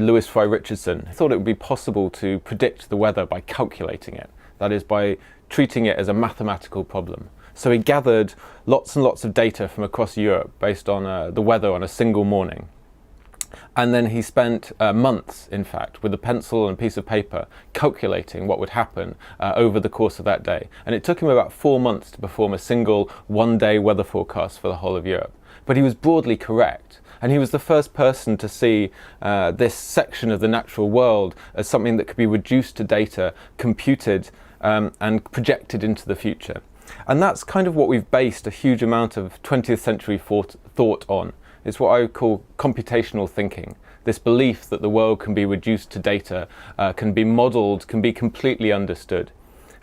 Lewis Fry Richardson thought it would be possible to predict the weather by calculating it, that is, by treating it as a mathematical problem. So he gathered lots and lots of data from across Europe based on the weather on a single morning. And then he spent months, in fact, with a pencil and a piece of paper calculating what would happen over the course of that day. And it took him about 4 months to perform a single one-day weather forecast for the whole of Europe. But he was broadly correct. And he was the first person to see this section of the natural world as something that could be reduced to data, computed, and projected into the future. And that's kind of what we've based a huge amount of 20th century thought on. It's what I call computational thinking. This belief that the world can be reduced to data, can be modeled, can be completely understood.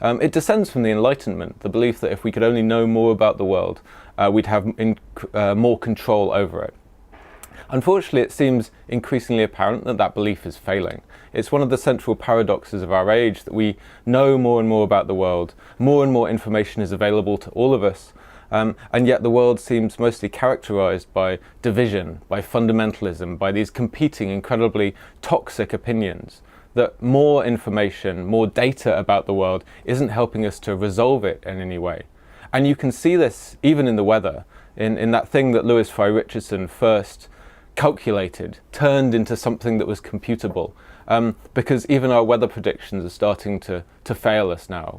It descends from the Enlightenment, the belief that if we could only know more about the world, we'd have more control over it. Unfortunately, it seems increasingly apparent that that belief is failing. It's one of the central paradoxes of our age that we know more and more about the world, more and more information is available to all of us, and yet the world seems mostly characterized by division, by fundamentalism, by these competing, incredibly toxic opinions. That more information, more data about the world isn't helping us to resolve it in any way. And you can see this even in the weather, in that thing that Lewis Fry Richardson first calculated, turned into something that was computable. Because even our weather predictions are starting to fail us now.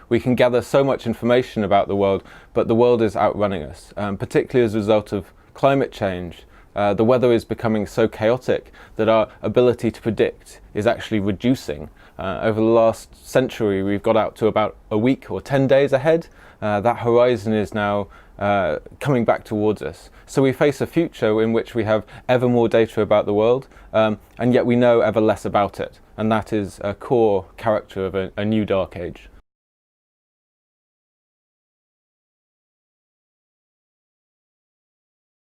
We can gather so much information about the world, but the world is outrunning us, particularly as a result of climate change. The weather is becoming so chaotic that our ability to predict is actually reducing. Over the last century, we've got out to about a week or 10 days ahead. That horizon is now coming back towards us. So we face a future in which we have ever more data about the world, and yet we know ever less about it. And that is a core character of a new dark age.